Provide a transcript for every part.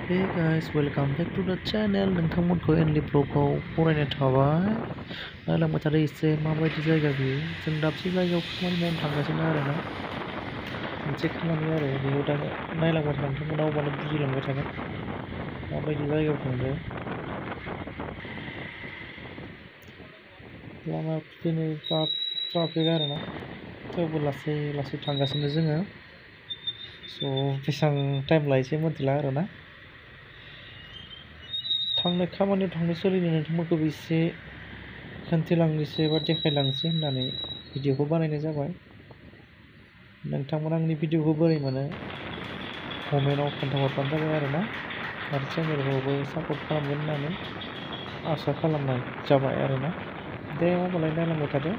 Hey guys, welcome back to the channel. नोंथांमोनखौ एनलि ब्लगआव बरायनाय थाबाय। नायलांबाय थादो एसे माबायदि जायगा बियो। जों दाबसे जायगायाव खामानि मावनो थांगासिनो आरोना। मोनसे खामानि आरो बेयाव दा नायलांबाय थादो नोंथांमोना अब्लानो बुजिलांबाय थागोन माबायदि जायगायाव थांदों। लामा दिनै ट्राफिक आरोना थेवबो लासै लासै थांगासिनो जोङो। बेसेबां टाइम लायोसै मिथिला आरोना। थांनाय खामानियाव थांनो सोलिनो नोंथांमोनखौबो एसे खोन्थिलांनोसै बा देखायलांनोसै होननानै भिडिअखौ बानायनाय जाबाय। नोंथांमोना आंनि भिडिअखौ बोरै मोनो कमेन्टआव खोन्थाहरबानो जाबाय आरोना। आरो चेनेलखौबो सापर्ट खालामगोन होननानै आसा खालामनाय जाबाय आरोना। दे होमबालाय नायलांबाय थादो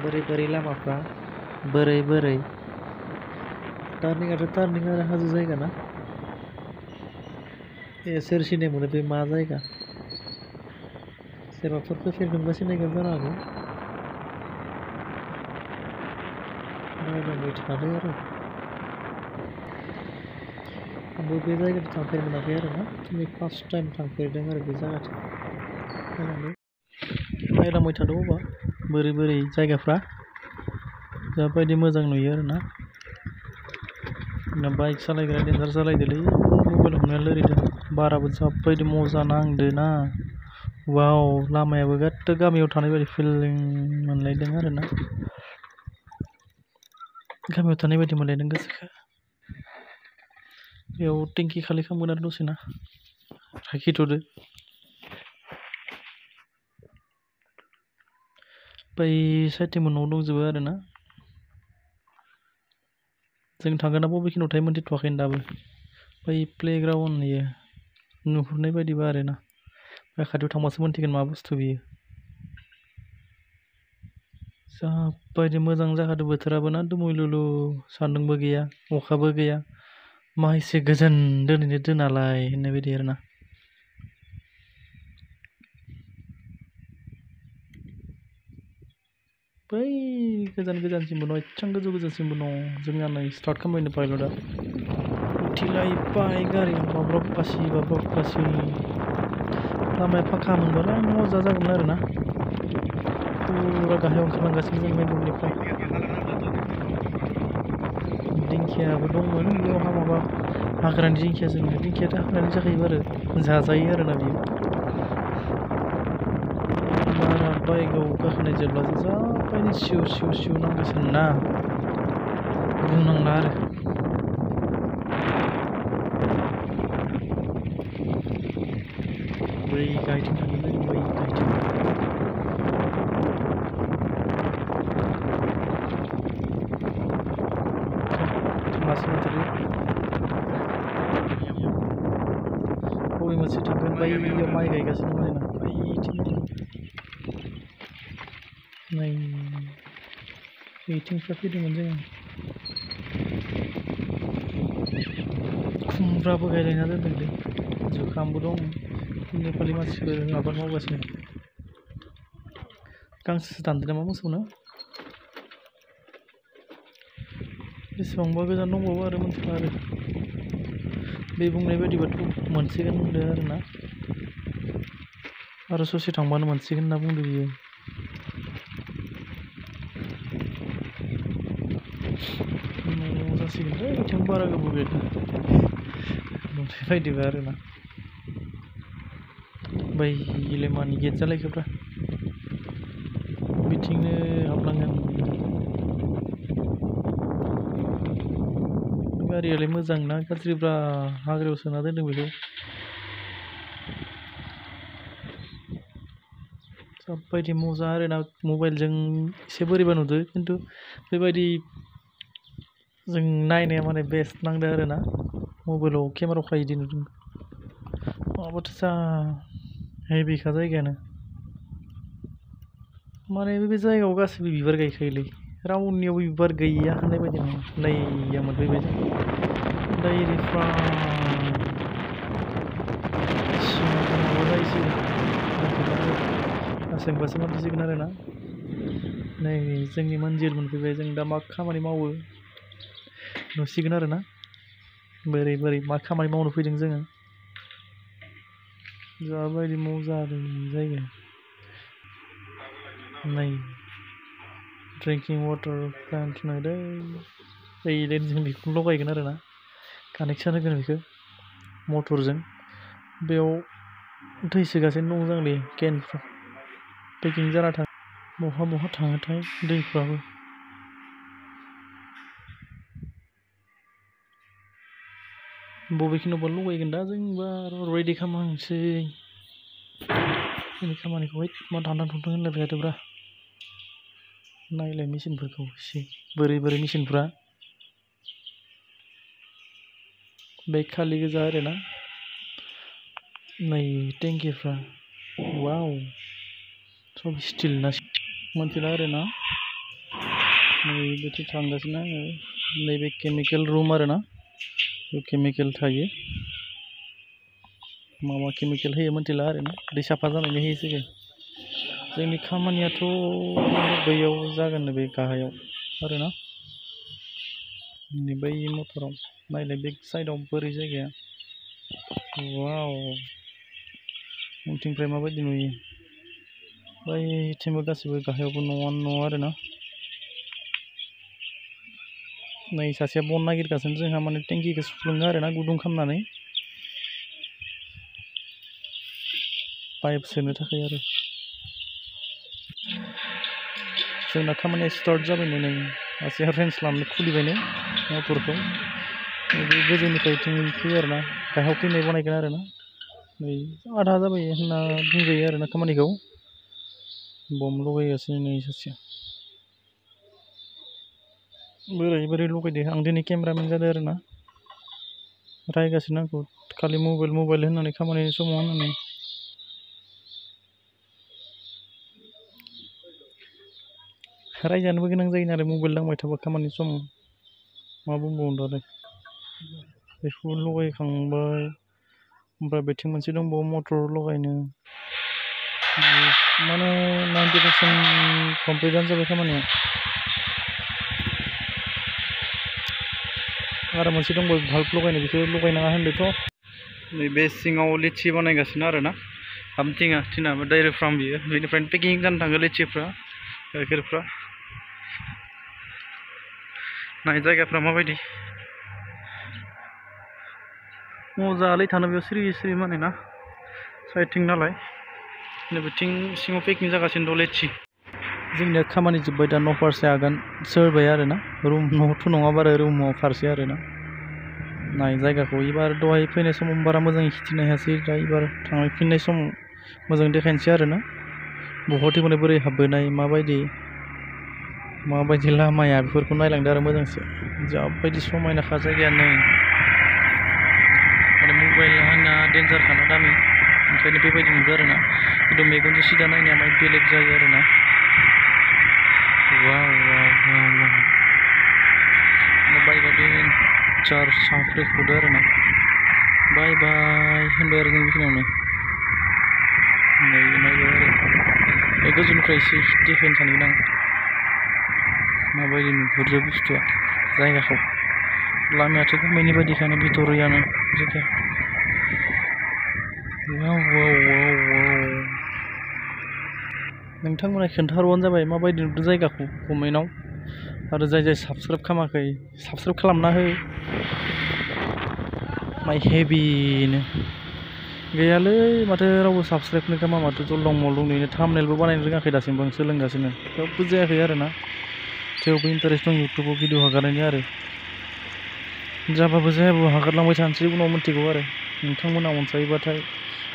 बोरै बोरै लामाफ्रा बोरै टार्निंआथ' टार्निं आरो हाजो जायगा ना। सोर सिनाय मोनो बे मा जायगा सोरबाफोर फैफेरगोनबा सिनायगोन जानो हागौ। नायलांबाय थादो आरो आंबो बे जायगाथिं थांफेरनो मोनाखै आरोना दिनै फार्स्ट टाइम थांफेरदों आरो बे जायगाथिं। नायलांबाय थादो अबा बोरै जायगाफ्रा जाबायदि मोजां नुयो आरोना। बाइक सालायग्रा डेन्जार सालायदोलै मबाइल हमनाया लोरिदों बाराबो जाबायदि मजा नांदो ना। वाव लामायाबो गाट्टो गामियाव थानाय बायदि फिलिं मोनलायदों आरोना। गामियाव थानाय बायदि मोनलायदों गोसोखौ। बेयाव टेंकि खालि खालामगोन आरो दसेना लाखिथ'दो। बै साइडथिंबो न' दंजोबो आरोना। जों थांगोन ना बबेखिनियाव थायो मोनथिथ'वाखै दाबो। बै प्लेग्राउन्ड इयो नुहुरनाय बायदिबा आरोना। बे खाथियाव थांबासो मोनथिगोन मा बुस्थु बियो। जाबायदि मोजां जाखादो बोथोराबो ना दोमैलुलु सान्दुंबो गैया अखाबो गैया। मा एसे गोजोन दोनैनो दोनालाय होननाय बायदि आरोना। बै गोजानसिमबो न' एसेबां गोजौसिमबो न' जोंना नै स्टार्ट खालामबायनो पाइलटआ उथिलायबाय गारिया बाब्राब बासि लामाया फाखा मोनबालाय मजा जागौमोन आरोना। फुरा गाहायाव ओंखारलांगासिनो जों मेन रडनिफ्राय। दिंखियाबो दंमोन बेयावहा माबा हाग्रानि दिंखिया जोङो दिंखियाथ' हाग्रानि जाखायो आरो जाजायो आरोना बियो। बारा बाइकआव गाखोनाय जेब्लासो जाबायदि सिउ नांगासिनो ना बुंनांला आरो। बै गायथिं थांगोन जों बै गायथिं। बबे मोनसे थांगोन बैयाव माइ गायगासिनो मानोना बैथिं नै बैथिंफ्रा फैदोंमोन जोङो। खुमब्राबो गायलायना दोनदोंलै जुखामबो दं। नेपालि मानसिफोर आबाद मावगासिनो। गांसो दानदो नामा मोसौनो। बेसेबांबा गोजान दंबावो आरो मोनथिला आरो। बे बुंनाय बायदिबाथ' मोनसिगोन होनदों आरोना। आरो ससे थांबानो मोनसिगोन होनना बुंदों बियो। जासिगोनलै बिथिं बारा गोबाव गैला नुनाय बायदिबा आरोना। बै लेमानि गेट जालायखोब्रा बिथिंनो हाबलांगोन। गारियालाय मोजां ना गाज्रिब्रा हाग्रायाव सोना दोनदों बेखौ। जाबायदि मजा आरोना मबाइलजों एसे बोरैबा नुदो खिन्थु बेबायदि जों नायनाया माने बेस्ट नांदों आरोना। मबाइलाव केमेरायाव खायदि नुदों माबाथ' जा हेभिखा जायगायानो। माने बे जायगायाव गासैबो बिबार गायखायोलै रावनियावबो बिबार गैया होननाय बायदि नङा। नैया मोनफैबाय जों डाइरेक्टफ्राय माबा जाहैसिगोन लासैबासो मोनथिसिगोन आरोना। नै जोंनि मन्जिल मोनफैबाय जों दा मा खामानि मावो नुसिगोन आरोना। बोरै मा खामानि मावनो फैदों जोङो जाबायदि जादों जायगाया नै ड्रिंकिं वाटार प्लान्ट नायदो ओइलेन जों बेखौ लगायगोन आरोना कानेक्सन होगोन बेखौ मटरजों बेयाव दै सोगासिनो दं जोंनि केनफ्रा पेकिं जाना थाङो बहा थाङोथाय दैफ्राबो बबेखिनियावबा लगायगोन दा जोंबा रेडि खालामहांसै जोंनि खामानिखौ मा दानना थुंथों होनलायबाय थादोब्रा नायलाय मेचिनफोरखौ एसे बोरै मेचिनफ्रा बे खालि गोजा आरोना नै टेंकिफ्रा वाव सब स्टिल ना मोनथिला आरोना नै बेथिं थांगासिनो आङो नैबे केमिकेल रुम आरोना बेयाव केमिकेल थायो मा केमिकेल होयो मोनथिला आरोना दै साफा जानायनि होयो जोङो जोंनि खामानियाथ' बैयाव जागोन बे गाहायाव आरोना बै मटराव नायलाय बेक साइडआव बोरै जायगाया वाव उनथिंनिफ्राय माबायदि नुयो बैथिंबो गासिबो गाहायावबो न' आरोना नै सासेया बन नागिरगासिनो जोंहा माने टेंकिखौ सुफ्लुङो आरोना गुदुं खालामनानै पाइप सोनो थाखाय आरो जोंना खामानिया स्टार्ट जाबायनो नै सासेया रेन्स लानानै खुलिबायनो मटरखौ बे गोजौनिफ्राय फैयो आरोना गाहायाव फैनाय बनायगोन आरोना नै आधा जाबाय होनना बुंजायो आरोना खामानिखौ बम लगायगासिनो नै सासेया बोरै लगायदो आं दिनै केमेरामेन जादों आरोना रायगासिनो आंखौ खालि मबाइल होननानै खामानिनि समाव होननानै रायजानोबो गोनां जायो आरो मबाइल दांबाय थाबा खामानि समाव मा बुंबावनो दालाय बेखौ लगायखांबाय ओमफ्राय बेथिं मोनसे दंबावो मटर लगायनो माने 90% कमप्लिटआनो जाबाय खामानिया आरो मोनसे दंबावो भाल्ब लगायनो बेखौ लगायनाङा होनदोंथ' नैबे सिङाव लिचि बानायगासिनो आरोना हामथिङा डाइरेक्ट फार्म बियो बेनिफ्रायनो पेकिं जानो थाङो लिचिफ्रा गाइखेरफ्रा नाय जायगाफ्रा माबायदि मोजाङालै थानो बेयाव सिरि माने ना साइडथिं नालाय नैबेथिं सिङाव पेकिं जागासिनो दं लिचि जोंनिया खामानि जोब्बाय दा न' फारसे आगान सोरबाय आरोना रुम न'थ' नङा बारा रुमाव फारसे आरोना नाय जायगाखौ एबार दहाय फैनाय समाव बारा मोजाङै खिथिनो हायासै दा एबार थांफिननाय समाव मोजां देखायनोसै आरोना बहत बोरै हाबबोनाय माबायदि लामाया बेफोरखौ नायलांदो आरो मोजांसो जाबायदि समायनाखा जायगाया नै आरो मबाइल आंना डेन्जारखाना दामि ओंखायनो बेबायदि नुदों आरोना खिन्थु मेगनजों सिदा नायनाया माय बेलेग जायो आरोना वाव बाइकआ डेन्जार साफ्रेख'दो आरोना बाय होनबाय आरो जों बेखिनियावनो नायबाय आरो बे गोजौनिफ्राय एसे देखायनो सानगोन आं माबायदि नुहुरो बुस्थुआ जायगाखौ लामायाथ' गामिनि बायदिखानो भिट'रियानो जायगाया वाव नोंथांमोना खोन्थाहरबानो जाबाय माबायदि नुदों जायगाखौ कमेन्टआव आरो जाय साबस्क्राइब खालामाखै साबस्क्राइब खालामना हो माय हेभिनो गैयालै माथो रावबो साबस्क्राइबनो खालामा माथो जलदं मलदं नुयो थाम्बनेलबो बानायनो रोङाखै दासिमबो आं सोलोंगासिनो थेवबो जायाखै आरोना थेवबो इन्टारेस्ट दं इउटुबाव भिडिअ हगारनायनि आरो जाबाबो जायाबो हगारलांबाय थानोसै उनाव मिन्थिगौ आरो नोंथांमोना अनसायोबाथाय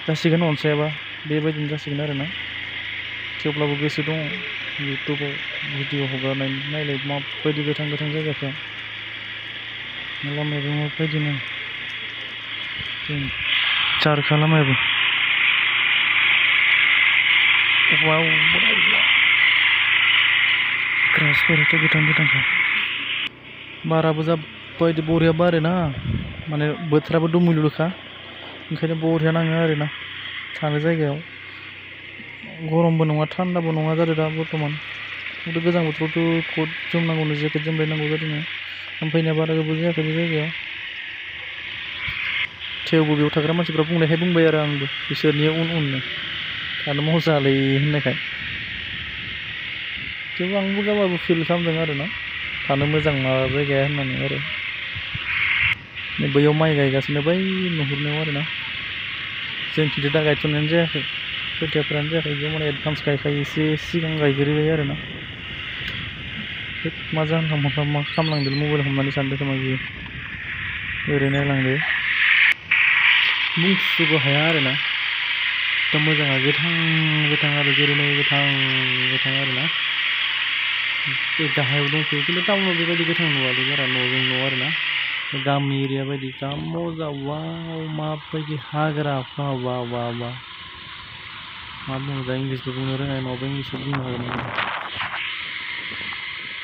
जासिगोन अनसायाबा बेबायदिनो जासिगोन आरोना थेवब्लाबो गोसो दङ इउटुबाव भिडिअ हगारनायनि नायलाय माबायदि गोथां जायगाफ्रा लामायाबो माबायदिनो चारखा लामायाबो वाव ग्रासफोराथ' गोथांखा बाराबो जाबायदि बरिया बारोना माने बोथोराबो दुमुलुखा ओंखायनो बरिया नाङो आरोना थानो जायगायाव गरमबो नङा थान्दाबो नङा जादों दा बर्थमान खिन्थु गोजां बोथोरावथ' कट जोमनांगौनो जेकेट जोमलायनांगौ जादों फैनाया बारा गोबाव जायाखै बे जायगायाव थेवबो बेयाव थाग्रा मानसिफ्रा बुंनायखाय बुंबाय आरो आंबो बिसोरनि उननो थानो मजालै होननायखाय थेवबो आंबो गाबाबो फिल खालामदों आरो ना थानो मोजां माबा जायगाया होननानै आरो बैयाव माइ गायगासिनो बै नुहुरनायाव आरो ना जोंखिथ' दा गायथ'नायानो जायाखै खोथियाफोरानो जायाखै बेयाव माने एडभान्स गायखायो एसे सिगां गायग्रोबाय आरो ना मा जाहोन मा खालामलांदों मबाइल हमनानै सानदों खोमा बियो ओरै नायलांदो बुंस'बो हाया आरो ना दा मोजाङा गोथां आरो जेरै गोथां आरो ना गाहायाव दंफैयो खिन्थु टाउनाव बेबायदि गोथां नुवालै बारा न'जों न' आरो ना गामि एरिया बायदि जा मोजां वाव माबायदि हाग्रा वाव मा बुङो दा इंलिसबो बुंनो रोङा नङाबा इंलिसबो बुंनो हागोन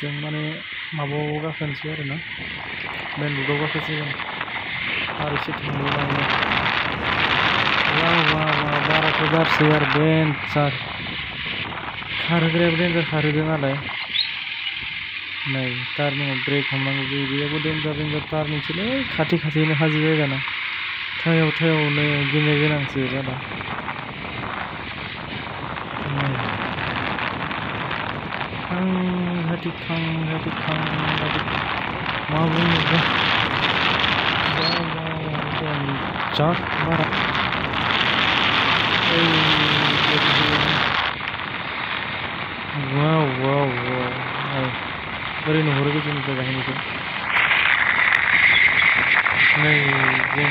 जों माने माबायाव गाखोनोसै आरो ना मेन र'डआव गाखोसिगोन आरो एसे थांबावनानै बाराथ' बारसै आरो डेन्जार खारहोग्रायाबो डेन्जार खारहोदों नालाय नै टार्निंआव ब्रेक हमनांगौ जायो बेयावबो डेन्जार टार्निंसोलै खाथिनो हाजो जायगाना थायावनो गिनो गोनांसो बारा खांगाथिखां मा बुङोब्ला जा बारा वाव बोरै नुहुरो गोजौनिफ्राय गाहायनिखौ नै जों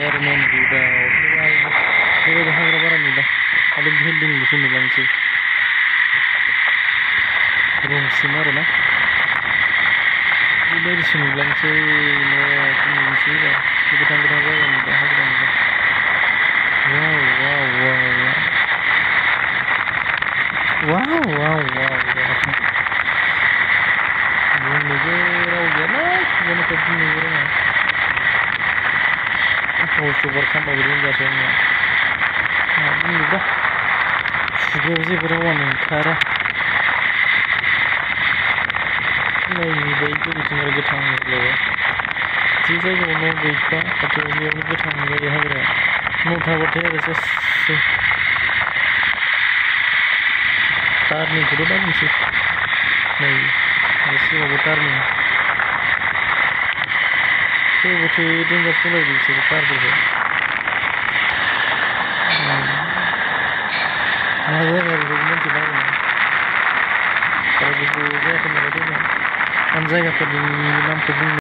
आरो मेन र'डआव बेबायदि हाग्रा बारा नुला आरो बिल्डिंल'सो नुलांसै रुमसिम आरो ना बेबायदिसो नुलांसै न'सो नुलांसै गोथां जायगा नुला हाग्रा नुला वाव बुंनोबो राव गैयालै खुगानिफ्राय बुंनोबो रोङा हस्ट'बार खालामबाबो रोंजासै आंनिया मा बुंनोबा खुगायाव जेबो रावानो ओंखारा नायबाय बिथिं आरो गोथां नुलायबाय जे जायगायाव न' गैथ'आ खाथियाव बेयावनो गोथां जायो हाग्राया न' थाबाथाय आरो सेससै टार्निंखौथ' दा बुंसै नै आरो सिगाङावबो टार्निं थेवबोथ' डेन्जार सालायदों बिसोरो कारफोरखौ मा जायगा बेखौबो मिन्थिला आरो ना बारा गोबाव जायाखै नालाय फैनाया आं जायगाफोरनि नामखौ बुंनो